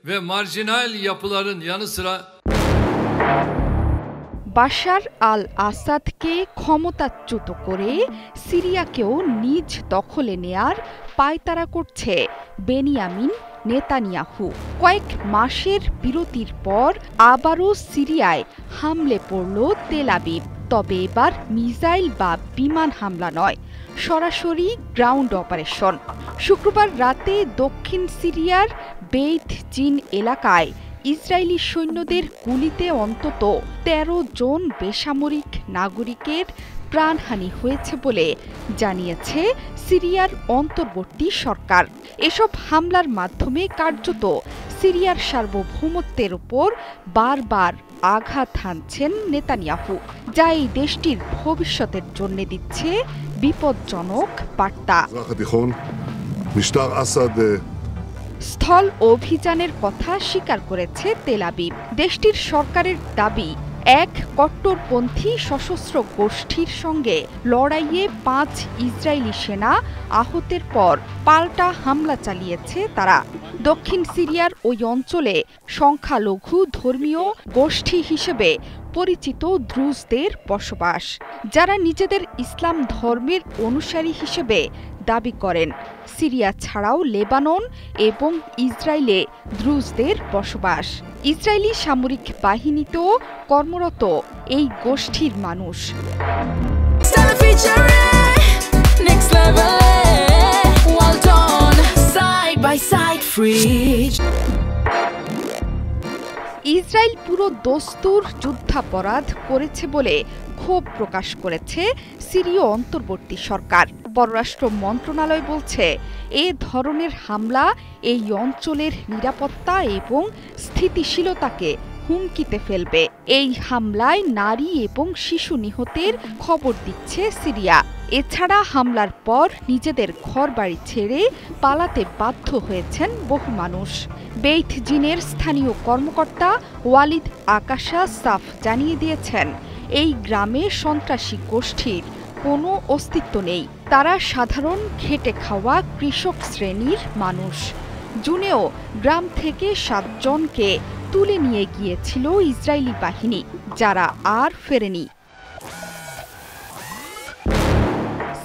ve marjinal yapıların yanı sıra Bashar আল আসাদকে ক্ষমতাচ্যুত করে সিরিয়াকেও নিজ দখলে নেয়ার পায়তারা করছে বেনিয়ামিন নেতানিয়াহু। কয়েক মাসের বিরতির পর আবারও সিরিয়ায় হামলে পড়ল তেল আবিব। তবে এবার মিসাইল বা বিমান হামলা নয়, সরাসরি গ্রাউন্ড অপারেশন। শুক্রবার রাতে দক্ষিণ সিরিয়ার বেইত জিন এলাকায় ইসরায়েলি সৈন্যদের গুলিতে অন্তত ১৩ জন বেসামরিক নাগরিকের প্রাণহানি হয়েছে বলে জানিয়েছে সিরিয়ার অন্তর্বর্তী সরকার। এসব হামলার মাধ্যমে কার্যত সিরিয়ার সার্বভৌমত্বের ওপর বারবার আঘাত হানছেন নেতানিয়াহু, যা এই দেশটির ভবিষ্যতের জন্য দিচ্ছে বিপজ্জনক বার্তা। স্থল অভিযানের কথা স্বীকার করেছে তেল আবিব। দেশটির সরকারের দাবি, এক কট্টরপন্থী সশস্ত্র গোষ্ঠীর সঙ্গে লড়াইয়ে ৫ ইসরায়েলি সেনা আহতের পর পাল্টা হামলা চালিয়েছে তারা। দক্ষিণ সিরিয়ার ওই অঞ্চলে সংখ্যালঘু ধর্মীয় গোষ্ঠী হিসেবে পরিচিত দ্রুজদের বসবাস, যারা নিজেদের ইসলাম ধর্মের অনুসারী হিসেবে দাবি করেন। সিরিয়া ছাড়াও লেবানন এবং ইসরায়েলে দ্রুজদের বসবাস। ইসরায়েলি সামরিক বাহিনীতেও কর্মরত এই গোষ্ঠীর মানুষ। ইসরায়েল পুরো দস্তুর যুদ্ধাপরাধ করেছে বলে ক্ষোভ প্রকাশ করেছে সিরীয় অন্তর্বর্তী সরকার। পররাষ্ট্র মন্ত্রণালয় বলছে, এ ধরনের হামলা এই অঞ্চলের নিরাপত্তা এবং স্থিতিশীলতাকে হুমকিতে ফেলবে। এই হামলায় নারী এবং শিশু নিহতের খবর দিচ্ছে সিরিয়া। এছাড়া হামলার পর নিজেদের ঘরবাড়ি ছেড়ে পালাতে বাধ্য হয়েছেন বহু মানুষ। বেইত জিনের স্থানীয় কর্মকর্তা ওয়ালিদ আকাশা সাফ জানিয়ে দিয়েছেন, এই গ্রামে সন্ত্রাসী গোষ্ঠীর কোনো অস্তিত্ব নেই। তারা সাধারণ খেটে খাওয়া কৃষক শ্রেণীর মানুষ। জুনেও গ্রাম থেকে ৭ জনকে তুলে নিয়ে গিয়েছিল ইসরায়েলি বাহিনী, যারা আর ফেরেনি।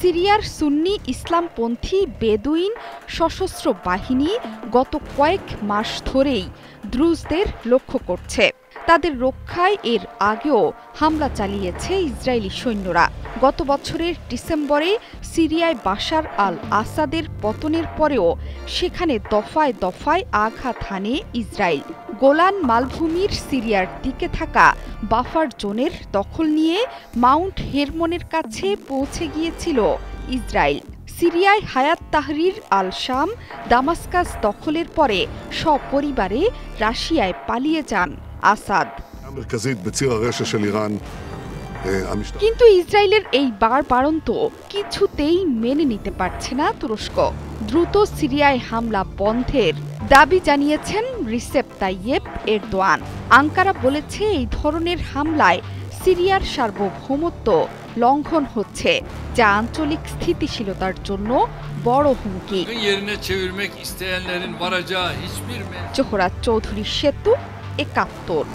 সিরিয়ার সুন্নি ইসলামপন্থী বেদুইন সশস্ত্র বাহিনী গত কয়েক মাস ধরেই দ্রুজদের লক্ষ্য করছে। তাদের রক্ষায় এর আগেও হামলা চালিয়েছে ইসরায়েলি সৈন্যরা। গত বছরের ডিসেম্বরে সিরিয়ায় বাশার আল আসাদের পতনের পরেও সেখানে দফায় দফায় আঘাত হানে ইসরায়েল। গোলান মালভূমির সিরিয়ার দিকে থাকা বাফার জোনের দখল নিয়ে মাউন্ট হেরমনের কাছে পৌঁছে গিয়েছিল ইসরায়েল। সিরিয়ায় হায়াত তাহরির আল শাম দামাস্কাস দখলের পরে সপরিবারে রাশিয়ায় পালিয়ে যান আসাদ। কিন্তু ইসরায়েলের এই বাড়বাড়ন্ত কিছুতেই মেনে নিতে পারছে না তুরস্ক। দ্রুত সিরিয়ায় হামলা বন্ধের দাবি জানিয়েছেন রিসেপ তাইয়েপ এরদোয়ান। আঙ্কারা বলেছে, এই ধরনের হামলায় সিরিয়ার সার্বভৌমত্ব লঙ্ঘন হচ্ছে, যা আঞ্চলিক স্থিতিশীলতার জন্য বড় হুমকি। জোহরা চৌধুরী সেতু, ৭১।